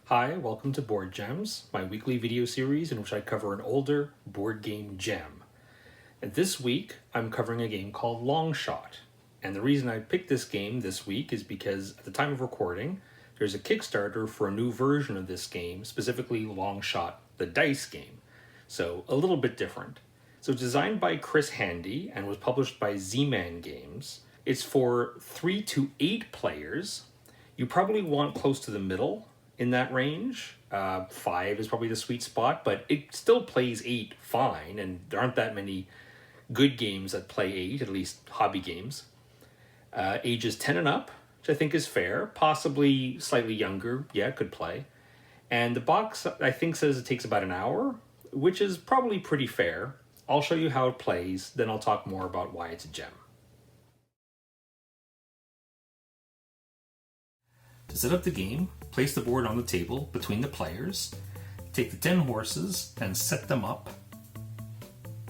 Hi, welcome to Board Gems, my weekly video series in which I cover an older board game gem. And this week, I'm covering a game called Long Shot. And the reason I picked this game this week is because at the time of recording, there's a Kickstarter for a new version of this game, specifically Long Shot, the dice game. So a little bit different. So designed by Chris Handy and was published by Z-Man Games. It's for 3 to 8 players. You probably want close to the middle in that range. 5 is probably the sweet spot, but it still plays 8 fine, and there aren't that many good games that play 8, at least hobby games. Ages 10 and up, which I think is fair. Possibly slightly younger, yeah, could play. And the box, I think, says it takes about an hour, which is probably pretty fair. I'll show you how it plays, then I'll talk more about why it's a gem. To set up the game, place the board on the table between the players, take the 10 horses and set them up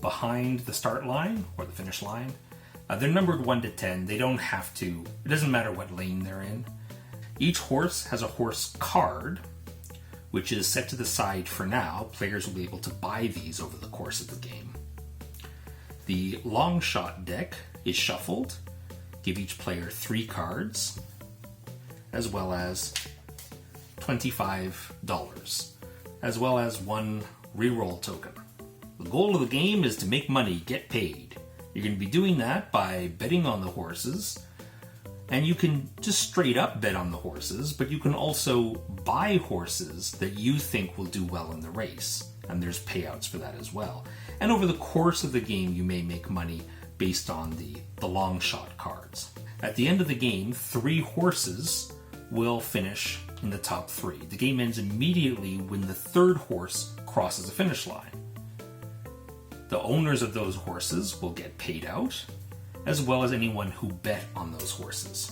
behind the start line or the finish line. They're numbered 1 to 10. They don't have to, it doesn't matter what lane they're in. Each horse has a horse card, which is set to the side for now. Players will be able to buy these over the course of the game. The long shot deck is shuffled. Give each player 3 cards, as well as $25, as well as 1 reroll token. The goal of the game is to make money, get paid. You're going to be doing that by betting on the horses, and you can just straight up bet on the horses, but you can also buy horses that you think will do well in the race, and there's payouts for that as well. And over the course of the game, you may make money based on the long shot cards. At the end of the game, 3 horses will finish in the top 3. The game ends immediately when the 3rd horse crosses the finish line. The owners of those horses will get paid out, as well as anyone who bet on those horses.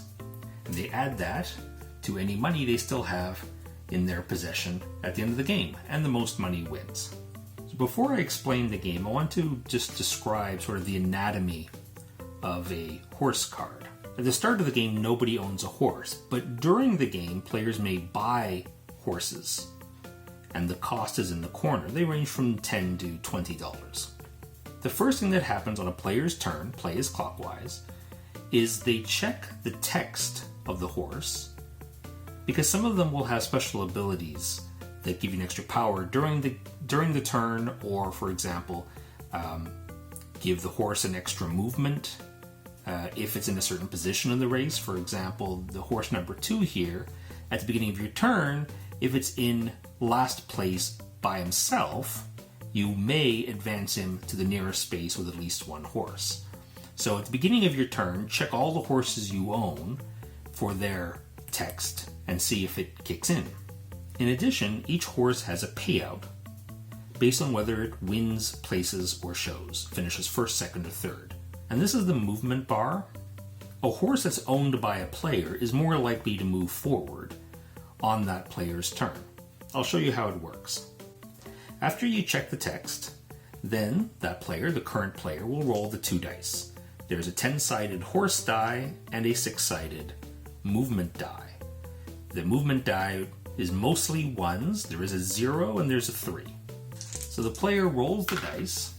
And they add that to any money they still have in their possession at the end of the game, and the most money wins. So before I explain the game, I want to just describe sort of the anatomy of a horse card. At the start of the game, nobody owns a horse, but during the game, players may buy horses, and the cost is in the corner. They range from $10 to $20. The first thing that happens on a player's turn, play is clockwise, is they check the text of the horse, because some of them will have special abilities that give you an extra power during the turn, or for example, give the horse an extra movement. If it's in a certain position in the race, for example, the horse number 2 here, at the beginning of your turn, if it's in last place by himself, you may advance him to the nearest space with at least 1 horse. So at the beginning of your turn, check all the horses you own for their text and see if it kicks in. In addition, each horse has a payout based on whether it wins, places, or shows, finishes first, second, or third. And this is the movement bar. A horse that's owned by a player is more likely to move forward on that player's turn. I'll show you how it works. After you check the text, then that player, the current player, will roll the 2 dice. There's a 10-sided horse die and a 6-sided movement die. The movement die is mostly 1s. There is a 0 and there's a 3. So the player rolls the dice,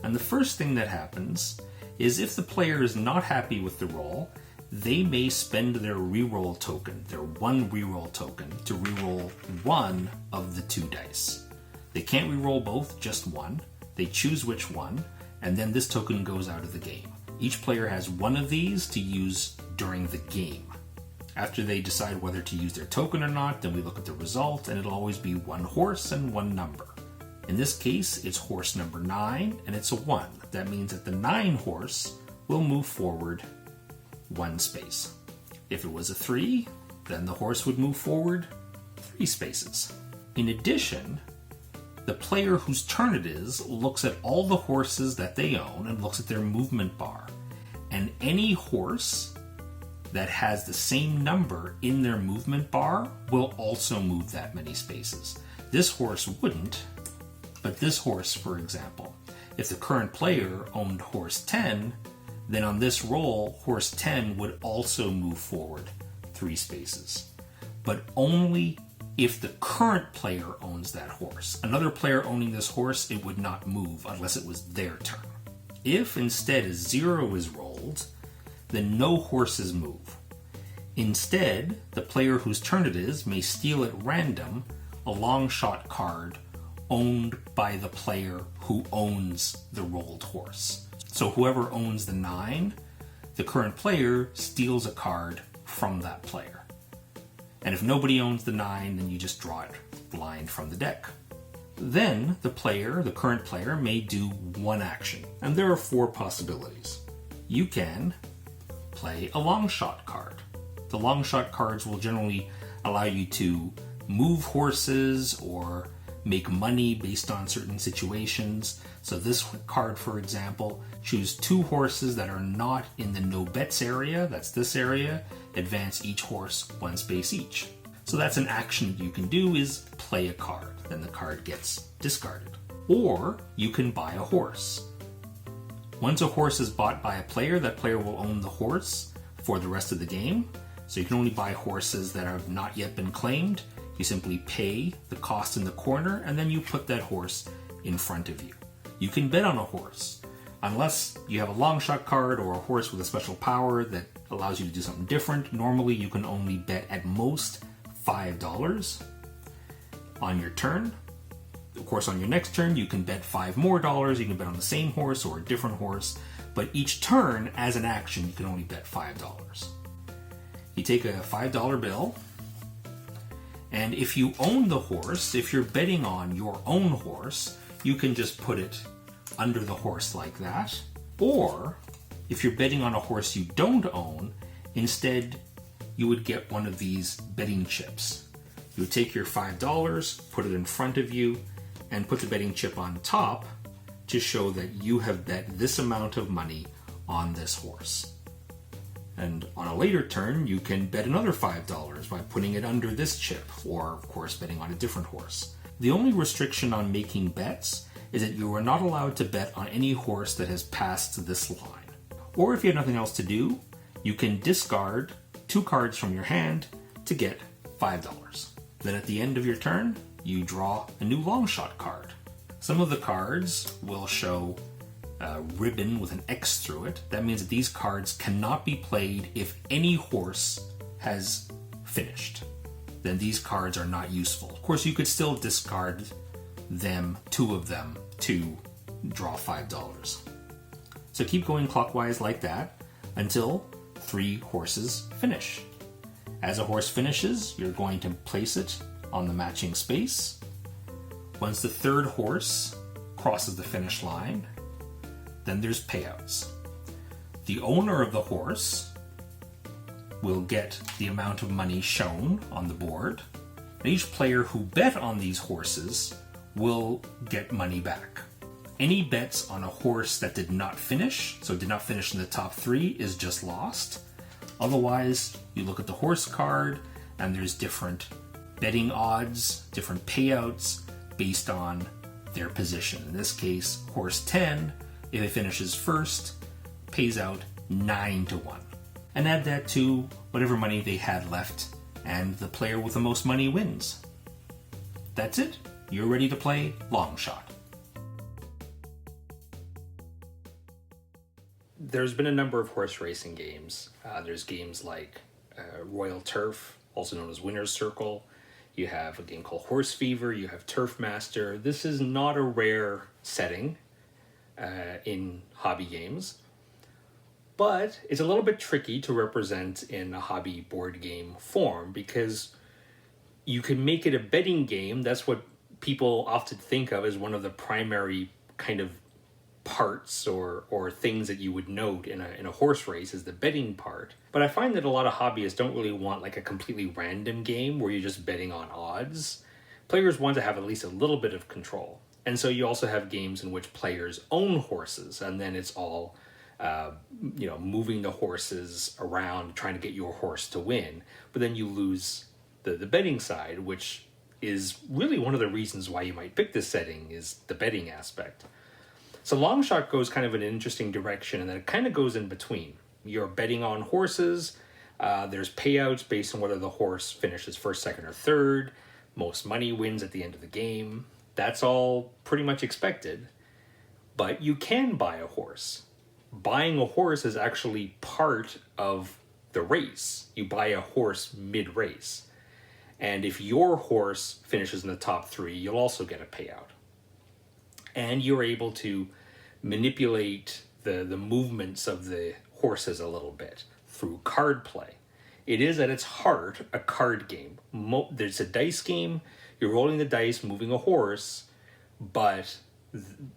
and the first thing that happens is if the player is not happy with the roll, they may spend their reroll token, their 1 reroll token, to reroll 1 of the 2 dice. They can't reroll both, just 1. They choose which one, and then this token goes out of the game. Each player has 1 of these to use during the game. After they decide whether to use their token or not, then we look at the result, and it'll always be 1 horse and 1 number. In this case, it's horse number 9, and it's a 1. That means that the 9 horse will move forward 1 space. If it was a 3, then the horse would move forward 3 spaces. In addition, the player whose turn it is looks at all the horses that they own and looks at their movement bar. And any horse that has the same number in their movement bar will also move that many spaces. This horse wouldn't, but this horse, for example, if the current player owned horse 10, then on this roll, horse 10 would also move forward 3 spaces. but only if the current player owns that horse. Another player owning this horse, it would not move unless it was their turn. If instead a 0 is rolled, then no horses move. Instead, the player whose turn it is may steal at random a long shot card owned by the player who owns the rolled horse. So whoever owns the 9, the current player steals a card from that player. And if nobody owns the 9, then you just draw it blind from the deck. Then the current player, may do one action, and there are 4 possibilities. You can play a long shot card. The long shot cards will generally allow you to move horses or make money based on certain situations. So this card, for example, choose 2 horses that are not in the no bets area, that's this area, advance each horse 1 space each. So that's an action that you can do, is play a card. Then the card gets discarded. Or you can buy a horse. Once a horse is bought by a player, that player will own the horse for the rest of the game. So you can only buy horses that have not yet been claimed. You simply pay the cost in the corner, and then you put that horse in front of you. You can bet on a horse. Unless you have a long shot card or a horse with a special power that allows you to do something different, normally you can only bet at most $5 on your turn. Of course, on your next turn, you can bet $5 more. You can bet on the same horse or a different horse, but each turn, as an action, you can only bet $5. You take a $5 bill, and if you own the horse, if you're betting on your own horse, you can just put it under the horse like that. Or, if you're betting on a horse you don't own, instead you would get one of these betting chips. You would take your $5, put it in front of you, and put the betting chip on top to show that you have bet this amount of money on this horse. And on a later turn, you can bet another $5 by putting it under this chip, or of course betting on a different horse. The only restriction on making bets is that you are not allowed to bet on any horse that has passed this line. Or if you have nothing else to do, you can discard 2 cards from your hand to get $5. Then at the end of your turn, you draw a new long shot card. Some of the cards will show a ribbon with an X through it. That means that these cards cannot be played if any horse has finished. Then these cards are not useful. Of course, you could still discard them, 2 of them, to draw $5. So keep going clockwise like that until 3 horses finish. As a horse finishes, you're going to place it on the matching space. Once the 3rd horse crosses the finish line, then there's payouts. The owner of the horse will get the amount of money shown on the board. And each player who bet on these horses will get money back. Any bets on a horse that did not finish, so did not finish in the top 3, is just lost. Otherwise, you look at the horse card and there's different betting odds, different payouts based on their position. In this case, horse 10, if it finishes first, pays out 9-1. And add that to whatever money they had left, and the player with the most money wins. That's it. You're ready to play long shot. There's been a number of horse racing games. There's games like Royal Turf, also known as Winner's Circle. You have a game called Horse Fever. You have Turf Master. This is not a rare setting in hobby games, but it's a little bit tricky to represent in a hobby board game form because you can make it a betting game. That's what people often think of as one of the primary kind of parts or things that you would note in a horse race is the betting part. But I find that a lot of hobbyists don't really want like a completely random game where you're just betting on odds. Players want to have at least a little bit of control. And so you also have games in which players own horses, and then it's all moving the horses around, trying to get your horse to win. But then you lose the betting side, which is really one of the reasons why you might pick this setting, is the betting aspect. So long shot goes kind of in an interesting direction, and then it kind of goes in between. You're betting on horses, There's payouts based on whether the horse finishes first, second, or third. Most money wins at the end of the game. That's all pretty much expected. But you can buy a horse. Buying a horse is actually part of the race. You buy a horse mid-race. And if your horse finishes in the top 3, you'll also get a payout. And you're able to manipulate the movements of the horses a little bit through card play. It is at its heart a card game. There's a dice game, you're rolling the dice, moving a horse, but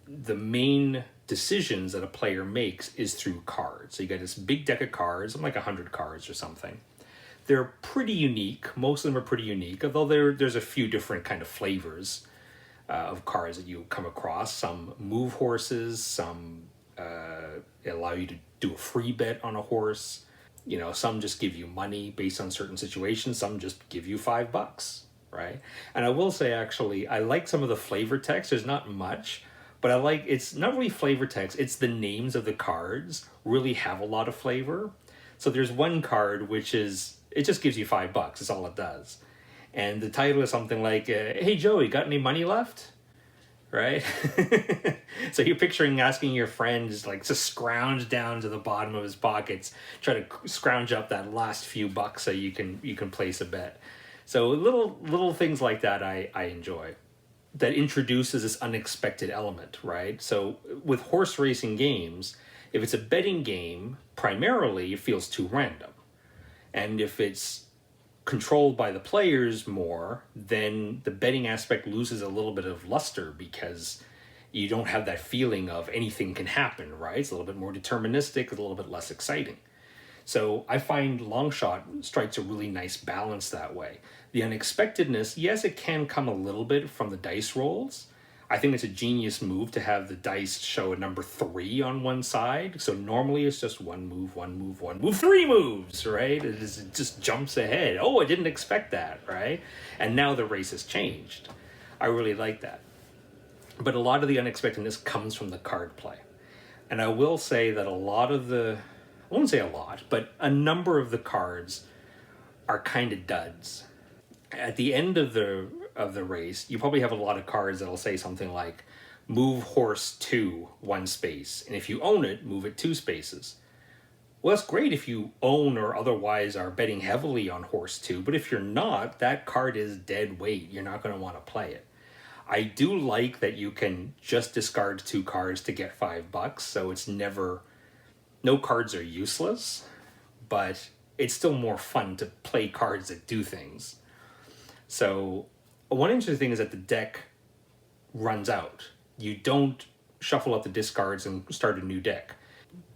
the main decisions that a player makes is through cards. So you got this big deck of cards, like 100 cards or something. They're pretty unique. Most of them are pretty unique, although there's a few different kind of flavors of cards that you come across. Some move horses, some allow you to do a free bet on a horse. You know, some just give you money based on certain situations. Some just give you $5, right? And I will say, actually, I like some of the flavor text. There's not much, but I like, it's not really flavor text. It's the names of the cards really have a lot of flavor. So there's one card which is, it just gives you $5. That's all it does. And the title is something like, hey, Joey, got any money left? Right? So you're picturing asking your friends like to scrounge down to the bottom of his pockets, try to scrounge up that last few bucks so you can place a bet. So little things like that I enjoy. That introduces this unexpected element, right? So with horse racing games, if it's a betting game, primarily it feels too random. And if it's controlled by the players more, then the betting aspect loses a little bit of luster because you don't have that feeling of anything can happen, right? It's a little bit more deterministic, it's a little bit less exciting. So I find Longshot strikes a really nice balance that way. The unexpectedness, yes, it can come a little bit from the dice rolls. I think it's a genius move to have the dice show a number 3 on one side. So normally it's just one move, 3 moves, right? It just jumps ahead. Oh, I didn't expect that, right? And now the race has changed. I really like that. But a lot of the unexpectedness comes from the card play. And I will say that a lot of I won't say a lot, but a number of the cards are kind of duds. At the end of the race, you probably have a lot of cards that'll say something like, move horse 2 1 space, and if you own it, move it 2 spaces. Well, that's great if you own or otherwise are betting heavily on horse 2, but if you're not, that card is dead weight. You're not going to want to play it. I do like that you can just discard 2 cards to get $5, so it's never, no cards are useless, but it's still more fun to play cards that do things. So one interesting thing is that the deck runs out. You don't shuffle up the discards and start a new deck.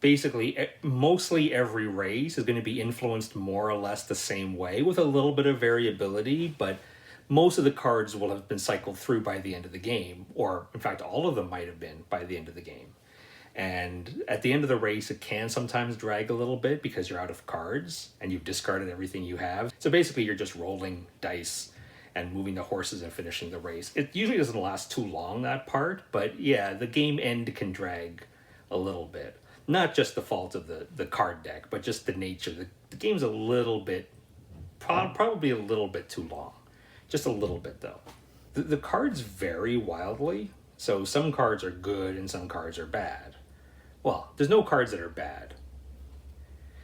Basically, mostly every race is going to be influenced more or less the same way with a little bit of variability, but most of the cards will have been cycled through by the end of the game, or in fact, all of them might have been by the end of the game. And at the end of the race, it can sometimes drag a little bit because you're out of cards and you've discarded everything you have. So basically, you're just rolling dice and moving the horses and finishing the race. It usually doesn't last too long, that part, but yeah, the game end can drag a little bit. Not just the fault of the card deck, but just the nature. The game's a little bit, probably a little bit too long. Just a little bit, though. The cards vary wildly, so some cards are good and some cards are bad. Well, there's no cards that are bad.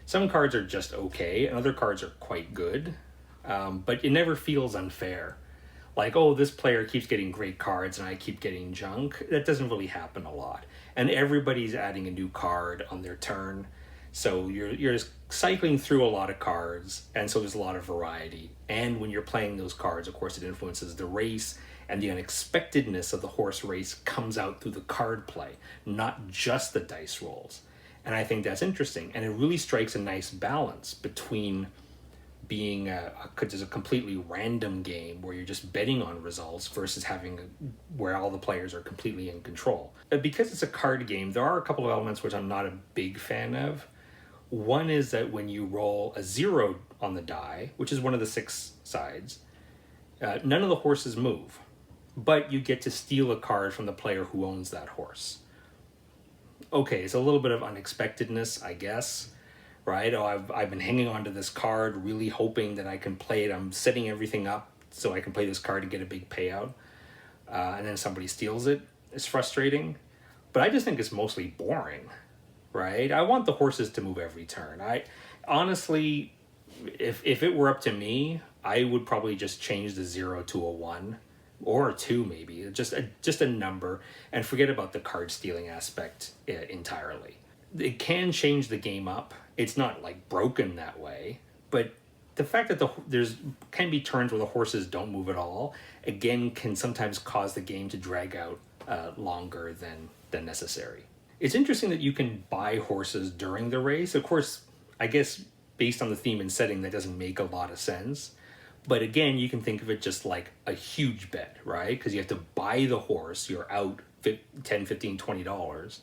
Some cards are just okay, and other cards are quite good. But it never feels unfair. Like, oh, this player keeps getting great cards and I keep getting junk. That doesn't really happen a lot. And everybody's adding a new card on their turn. So you're just cycling through a lot of cards, and so there's a lot of variety. And when you're playing those cards, of course, it influences the race, and the unexpectedness of the horse race comes out through the card play, not just the dice rolls. And I think that's interesting. And it really strikes a nice balance between being just a completely random game where you're just betting on results versus where all the players are completely in control. Because it's a card game, there are a couple of elements which I'm not a big fan of. One is that when you roll a 0 on the die, which is one of the 6 sides, none of the horses move, but you get to steal a card from the player who owns that horse. Okay, it's a little bit of unexpectedness, I guess, right? Oh, I've been hanging on to this card, really hoping that I can play it. I'm setting everything up so I can play this card and get a big payout. And then somebody steals it. It's frustrating. But I just think it's mostly boring, right? I want the horses to move every turn. I honestly, if it were up to me, I would probably just change the 0 to a 1 or a 2 maybe, just a number, and forget about the card stealing aspect entirely. It can change the game up. It's not like broken that way, but the fact that there's can be turns where the horses don't move at all, again, can sometimes cause the game to drag out longer than necessary. It's interesting that you can buy horses during the race. Of course, I guess based on the theme and setting, that doesn't make a lot of sense. But again, you can think of it just like a huge bet, right? Because you have to buy the horse, you're out $10, $15, $20.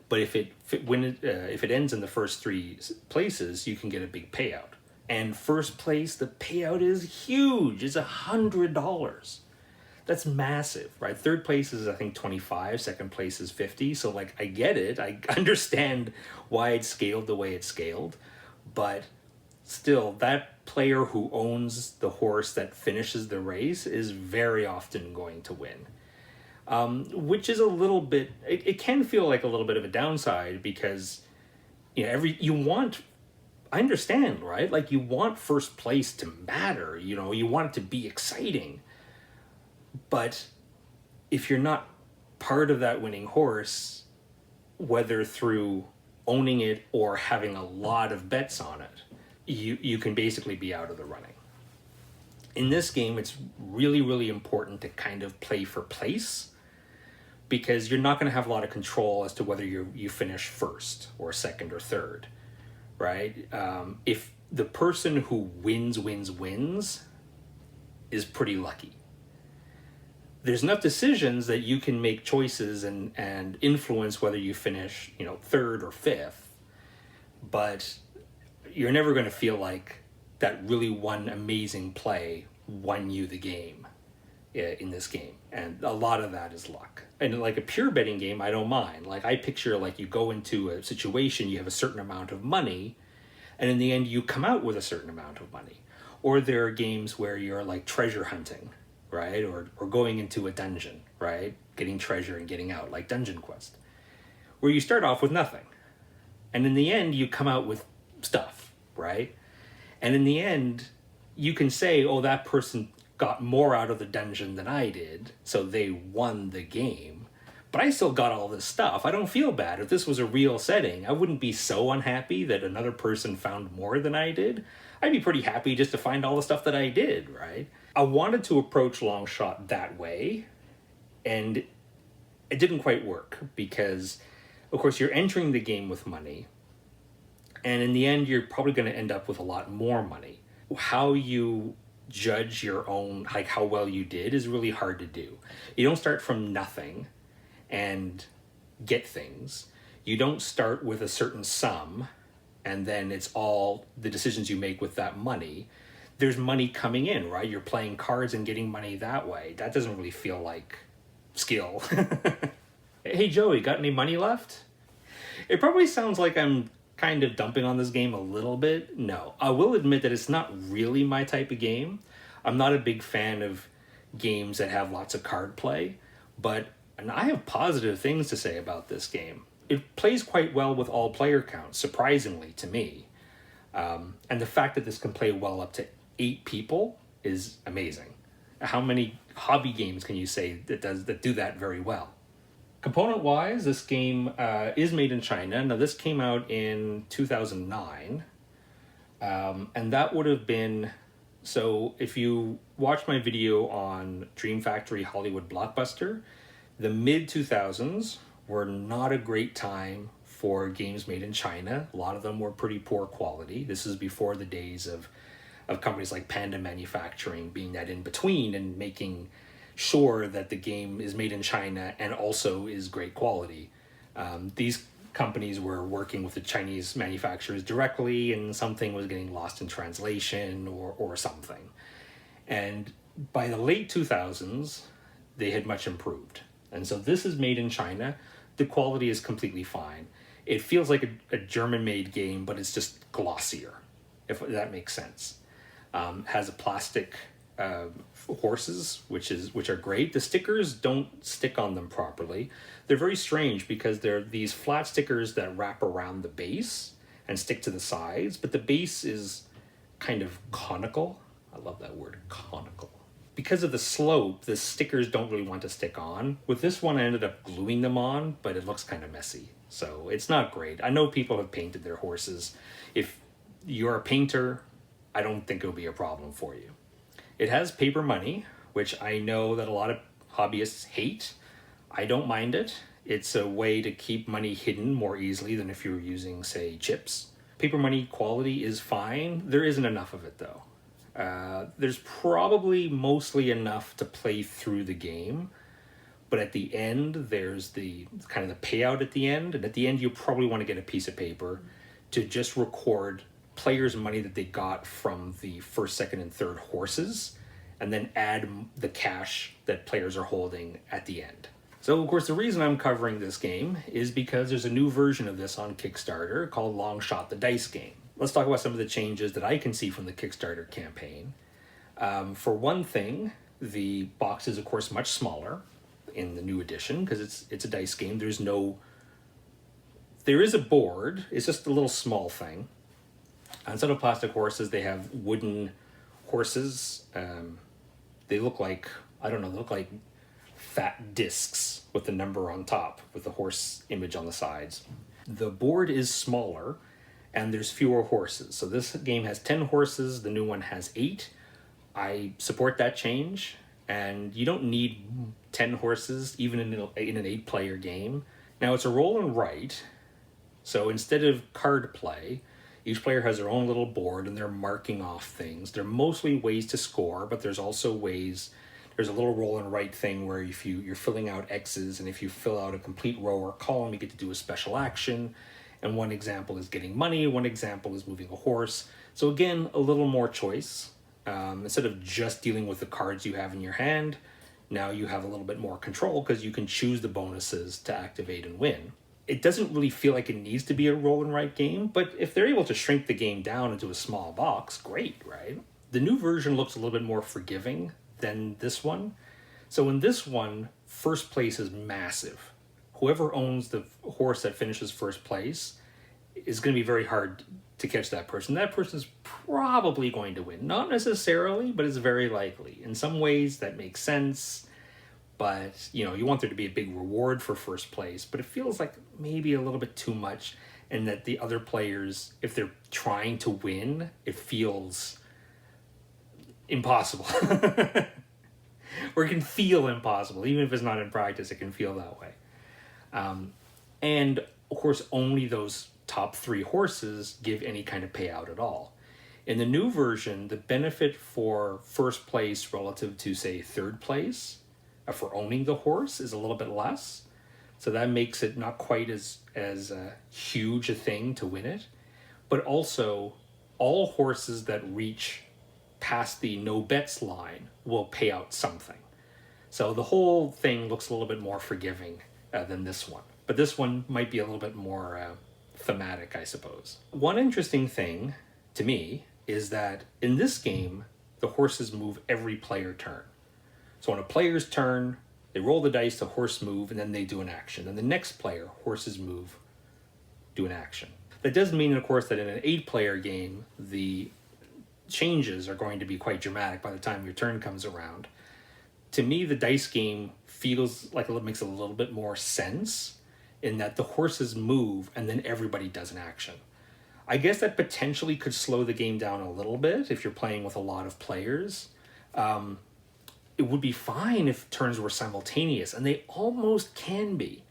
But if it ends in the first 3 places, you can get a big payout. And first place, the payout is huge. It's $100. That's massive, right? Third place is, I think, 25. Second place is 50. So, like, I get it. I understand why it's scaled the way it's scaled. But still, that player who owns the horse that finishes the race is very often going to win. Which is a little bit, it can feel like a little bit of a downside because, you know, I understand, right? Like, you want first place to matter, you know, you want it to be exciting. But if you're not part of that winning horse, whether through owning it or having a lot of bets on it, you can basically be out of the running. In this game, it's really, really important to kind of play for place, because you're not going to have a lot of control as to whether you finish first or second or third, right? If the person who wins is pretty lucky. There's enough decisions that you can make choices and influence whether you finish, you know, third or fifth, but you're never going to feel like that really one amazing play won you the game in this game. And a lot of that is luck. And like a pure betting game, I don't mind. Like, I picture, like, you go into a situation, you have a certain amount of money, and in the end you come out with a certain amount of money. Or there are games where you're like treasure hunting, right? Or going into a dungeon, right? Getting treasure and getting out, like Dungeon Quest, where you start off with nothing. And in the end, you come out with stuff, right? And in the end, you can say, oh, that person got more out of the dungeon than I did, so they won the game. But I still got all this stuff. I don't feel bad. If this was a real setting, I wouldn't be so unhappy that another person found more than I did. I'd be pretty happy just to find all the stuff that I did, right? I wanted to approach Longshot that way, and it didn't quite work because, of course, you're entering the game with money, and in the end, you're probably going to end up with a lot more money. How you judge your own, like, how well you did is really hard to do. You don't start from nothing and get things. You don't start with a certain sum and then it's all the decisions you make with that money. There's money coming in, right? You're playing cards and getting money that way. That doesn't really feel like skill. Hey, Joey, got any money left? It probably sounds like I'm kind of dumping on this game a little bit. No, I will admit that it's not really my type of game. I'm not a big fan of games that have lots of card play, and I have positive things to say about this game. It plays quite well with all player counts, surprisingly to me. And the fact that this can play well up to 8 people is amazing. How many hobby games can you say that do that very well? Component-wise, this game is made in China. Now, this came out in 2009, and that would have been... So, if you watch my video on Dream Factory Hollywood Blockbuster, the mid-2000s were not a great time for games made in China. A lot of them were pretty poor quality. This is before the days of companies like Panda Manufacturing being that in-between and making sure that the game is made in China and also is great quality. These companies were working with the Chinese manufacturers directly, and something was getting lost in translation or something. And by the late 2000s, they had much improved. And so this is made in China. The quality is completely fine. It feels like a German-made game, but it's just glossier, if that makes sense. Has a plastic horses, which are great. The stickers don't stick on them properly. They're very strange because they're these flat stickers that wrap around the base and stick to the sides, but the base is kind of conical. I love that word, conical. Because of the slope, the stickers don't really want to stick on. With this one, I ended up gluing them on, but it looks kind of messy. So it's not great. I know people have painted their horses. If you're a painter, I don't think it'll be a problem for you. It has paper money, which I know that a lot of hobbyists hate. I don't mind it. It's a way to keep money hidden more easily than if you were using, say, chips. Paper money quality is fine. There isn't enough of it, though. There's probably mostly enough to play through the game, but at the end, there's the kind of the payout at the end, and at the end, you probably want to get a piece of paper to just record players' money that they got from the first, second, and third horses, and then add the cash that players are holding at the end. So, of course, the reason I'm covering this game is because there's a new version of this on Kickstarter called Long Shot the Dice Game. Let's talk about some of the changes that I can see from the Kickstarter campaign. For one thing, the box is, of course, much smaller in the new edition because it's a dice game. There is a board. It's just a little small thing. Instead of plastic horses, they have wooden horses. They look like, I don't know, they look like fat discs with the number on top with the horse image on the sides. The board is smaller and there's fewer horses. So this game has 10 horses, the new one has 8. I support that change, and you don't need 10 horses even in an 8-player game. Now it's a roll and write, so instead of card play, each player has their own little board and they're marking off things. They're mostly ways to score, but there's also ways. There's a little roll and write thing where if you're filling out X's, and if you fill out a complete row or column, you get to do a special action. And one example is getting money, one example is moving a horse. So again, a little more choice. Instead of just dealing with the cards you have in your hand, now you have a little bit more control because you can choose the bonuses to activate and win. It doesn't really feel like it needs to be a roll and write game, but if they're able to shrink the game down into a small box, great, right? The new version looks a little bit more forgiving than this one. So in this one, first place is massive. Whoever owns the horse that finishes first place is going to be very hard to catch that person. That person is probably going to win. Not necessarily, but it's very likely. In some ways, that makes sense. But, you want there to be a big reward for first place. But it feels like maybe a little bit too much. And that the other players, if they're trying to win, it feels impossible. Or it can feel impossible. Even if it's not in practice, it can feel that way. And of course, only those top 3 horses give any kind of payout at all. In the new version, the benefit for first place relative to, say, third place for owning the horse is a little bit less. So that makes it not quite as huge a thing to win it. But also, all horses that reach past the no bets line will pay out something. So the whole thing looks a little bit more forgiving than this one. But this one might be a little bit more thematic, I suppose. One interesting thing to me is that in this game, the horses move every player turn. So on a player's turn, they roll the dice, the horse move, and then they do an action. Then the next player, horses move, do an action. That does mean, of course, that in an 8-player game, the changes are going to be quite dramatic by the time your turn comes around. To me, the dice game feels like it makes a little bit more sense in that the horses move and then everybody does an action. I guess that potentially could slow the game down a little bit if you're playing with a lot of players. It would be fine if turns were simultaneous, and they almost can be,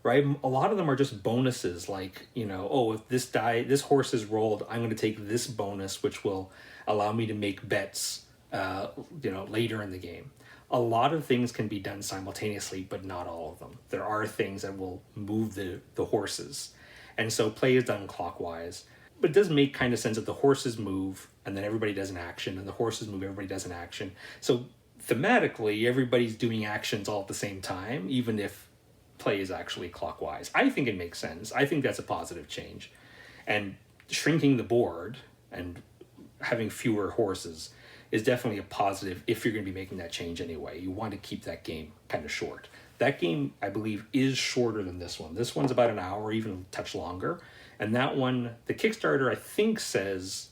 right? A lot of them are just bonuses, like, if this horse is rolled, I'm going to take this bonus, which will allow me to make bets, later in the game. A lot of things can be done simultaneously, but not all of them. There are things that will move the horses. And so play is done clockwise. But it does make kind of sense that the horses move, and then everybody does an action, and the horses move, everybody does an action. So thematically, everybody's doing actions all at the same time, even if play is actually clockwise. I think it makes sense. I think that's a positive change. And shrinking the board and having fewer horses is definitely a positive if you're going to be making that change anyway. You want to keep that game kind of short. That game, I believe, is shorter than this one. This one's about an hour, even a touch longer. And that one, the Kickstarter, I think says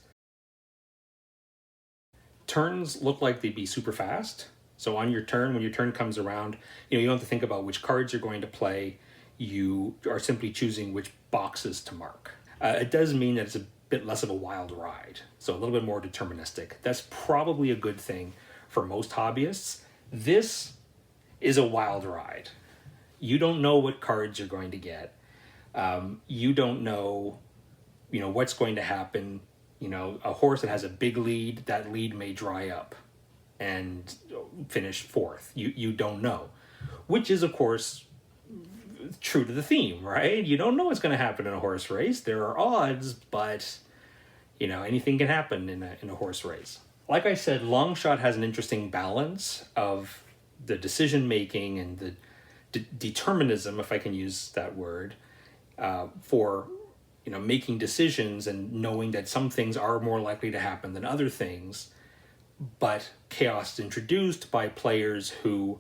turns look like they'd be super fast. So on your turn, when your turn comes around, you don't have to think about which cards you're going to play. You are simply choosing which boxes to mark. It does mean that it's a bit less of a wild ride, so a little bit more deterministic. That's probably a good thing for most hobbyists. This is a wild ride. You don't know what cards you're going to get. You don't know, what's going to happen. A horse that has a big lead, that lead may dry up and finish fourth. You don't know, which is, of course, true to the theme, right? You don't know what's going to happen in a horse race. There are odds, but anything can happen in a horse race. Like I said, Longshot has an interesting balance of the decision making and the determinism, if I can use that word, for making decisions and knowing that some things are more likely to happen than other things. But chaos is introduced by players who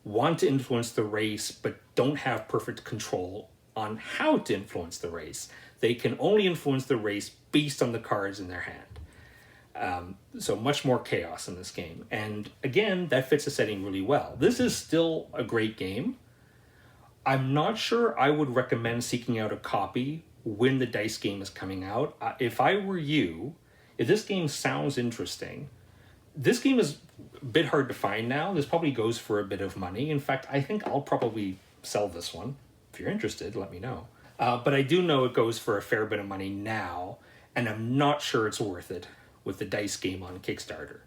want to influence the race but don't have perfect control on how to influence the race. They can only influence the race based on the cards in their hand. So much more chaos in this game. And again, that fits the setting really well. This is still a great game. I'm not sure I would recommend seeking out a copy when the dice game is coming out. If I were you, if this game sounds interesting, this game is a bit hard to find now. This probably goes for a bit of money. In fact, I think I'll probably sell this one. If you're interested, let me know. But I do know it goes for a fair bit of money now, and I'm not sure it's worth it with the dice game on Kickstarter.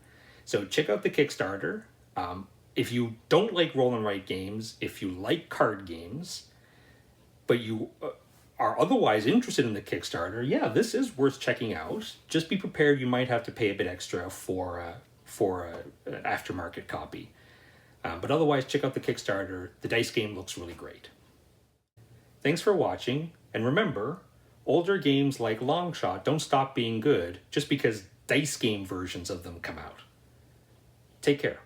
So check out the Kickstarter. If you don't like roll and write games, if you like card games, but you are otherwise interested in the Kickstarter, yeah, this is worth checking out. Just be prepared, you might have to pay a bit extra for an aftermarket copy. But otherwise, check out the Kickstarter. The dice game looks really great. Thanks for watching, and remember, older games like Longshot don't stop being good just because dice game versions of them come out. Take care.